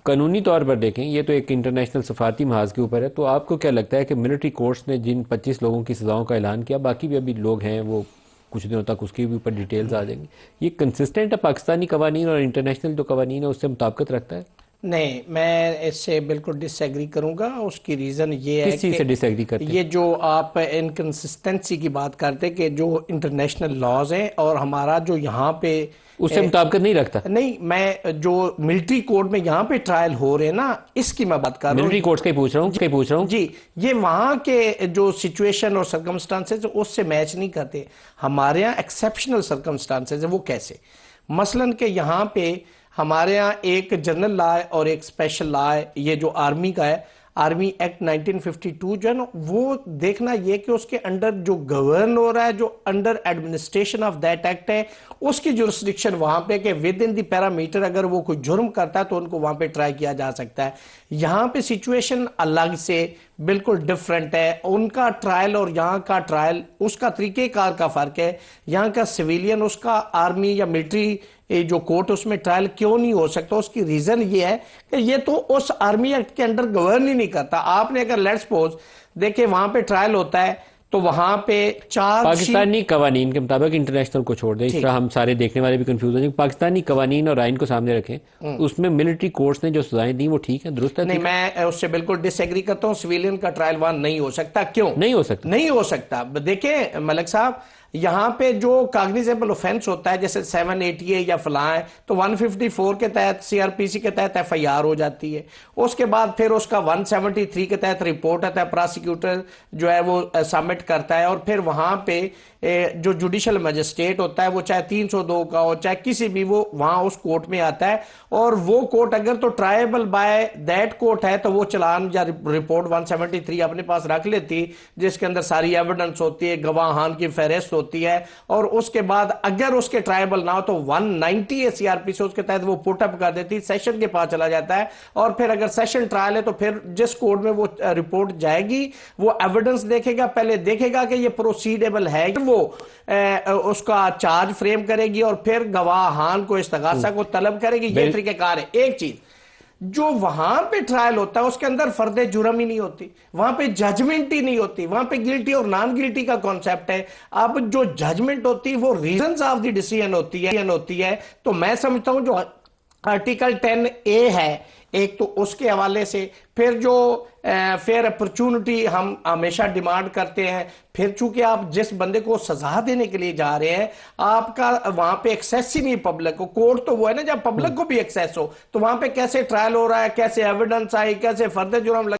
قانونی طور پر دیکھیں، یہ تو ایک انٹرنیشنل سفارتی محاذ کے اوپر ہے، تو آپ کو کیا لگتا ہے کہ ملٹری کورٹس نے جن 25 لوگوں کی سزاؤں کا اعلان کیا، باقی بھی ابھی لوگ ہیں وہ کچھ دنوں تک اس کے بھی اوپر ڈیٹیلز آ جائیں گی، یہ کنسسٹنٹ ہے پاکستانی قوانین اور انٹرنیشنل جو قوانین ہے اس سے مطابقت رکھتا ہے؟ نہیں، میں اس سے بالکل ڈس ایگری کروں گا۔ اس کی ریزن یہ ہے کس چیز سے ڈس ایگری کرتے ہیں؟ یہ جو آپ انکنسسٹنسی کی بات کرتے کہ جو انٹرنیشنل لاز ہیں اور ہمارا جو یہاں پہ اس سے مطابقت نہیں رکھتا؟ نہیں، میں جو ملٹری کورٹ میں یہاں پہ ٹرائل ہو رہے ہیں نا، اس کی میں بات کر رہا ہوں۔ ملٹری کورٹس کا ہی پوچھ رہا ہوں جی، یہ وہاں کے جو سچویشن اور سرکمسٹانسز اس سے میچ نہیں کرتے۔ ہمارے ہاں ایکسیپشنل سرکمسٹانسز ہیں، وہ کیسے؟ مثلاً کہ یہاں پہ ہمارے ہاں ایک جنرل لا ہے اور ایک اسپیشل لا ہے، یہ جو آرمی کا ہے، آرمی ایکٹ 1952 جو ہے نا، وہ دیکھنا یہ کہ اس کے انڈر جو گورن ہو رہا ہے، جو under administration of that act ہے، اس کی جورسڈکشن وہاں پہ کہ ود ان دی پیرامیٹر اگر وہ کوئی جرم کرتا ہے تو ان کو وہاں پہ ٹرائی کیا جا سکتا ہے۔ یہاں پہ سچویشن الگ سے بالکل ڈیفرنٹ ہے، ان کا ٹرائل اور یہاں کا ٹرائل اس کا طریقہ کار کا فرق ہے۔ یہاں کا سویلین اس کا آرمی یا ملٹری جو کورٹ اس میں ٹرائل کیوں نہیں ہو سکتا؟ اس کی ریزن یہ ہے کہ یہ تو اس آرمی ایکٹ کے انڈر گورن ہی نہیں کرتا۔ آپ نے اگر لیٹس سپوز دیکھیں وہاں پہ ٹرائل ہوتا ہے تو وہاں پہ پاکستانی قوانین کے مطابق، انٹرنیشنل کو چھوڑ دیں، اس طرح ہم سارے دیکھنے والے بھی کنفیوز ہو جائیں، پاکستانی قوانین اور آئین کو سامنے رکھیں، اس میں ملٹری کورٹس نے جو سزائیں دیں وہ ٹھیک ہیں، درست ہے؟ نہیں، میں اس سے بالکل ڈس ایگری کرتا ہوں۔ سویلین کا ٹرائل وہاں نہیں ہو سکتا۔ کیوں نہیں ہو سکتا؟ نہیں ہو سکتا؟ دیکھیں ملک صاحب، یہاں پہ جو کاگنیزیبل اوفینس ہوتا ہے جیسے 780 یا فلاں ہے تو 154 کے تحت سی آر پی سی کے تحت ایف آئی آر ہو جاتی ہے۔ اس کے بعد پھر اس کا 173 کے تحت رپورٹ آتا ہے، پراسیکیوٹر جو ہے وہ سبمٹ کرتا ہے، اور پھر وہاں پہ جو جوڈیشل مجسٹریٹ ہوتا ہے وہ چاہے 302 کا ہو چاہے کسی بھی، وہ وہاں اس کورٹ میں آتا ہے، اور وہ کورٹ اگر تو ٹرائیبل بائی دیٹ کورٹ ہے تو وہ چلان یا رپورٹ 173 اپنے پاس رکھ لیتی، جس کے اندر ساری ایویڈنس ہوتی ہے، گواہان کی فہرست ہوتی ہے، اور اس کے بعد اگر اس کے ٹرائیبل نہ ہو تو 190 سی آر پی سے اس کے تحت وہ پٹ اپ کر دیتی، سیشن کے پاس چلا جاتا ہے، اور پھر اگر سیشن ٹرائل ہے تو پھر جس کورٹ میں وہ رپورٹ جائے گی وہ ایویڈنس دیکھے گا، پہلے دیکھے گا کہ یہ پروسیڈیبل ہے، وہ اس کا چارج فریم کرے گی، اور پھر گواہان کو استغاثہ کو طلب کرے گی۔ یہ طریقہ کار ہے۔ ایک چیز جو وہاں پہ ٹرائل ہوتا ہے اس کے اندر فرد جرم ہی نہیں ہوتی، وہاں پہ ججمنٹ ہی نہیں ہوتی، وہاں پہ گلٹی اور نان گلٹی کا کانسیپٹ ہے۔ اب جو ججمنٹ ہوتی وہ ریزنز آف دی ڈیسیژن ہوتی ہے، تو میں سمجھتا ہوں جو آرٹیکل 10A ہے ایک تو اس کے حوالے سے، پھر جو فیئر اپرچونٹی ہم ہمیشہ ڈیمانڈ کرتے ہیں، پھر چونکہ آپ جس بندے کو سزا دینے کے لیے جا رہے ہیں آپ کا وہاں پہ ایکسیس ہی نہیں پبلک کو، کورٹ تو وہ ہے نا جب پبلک کو بھی ایکسیس ہو، تو وہاں پہ کیسے ٹرائل ہو رہا ہے، کیسے ایویڈنس آئی، کیسے فرد جرم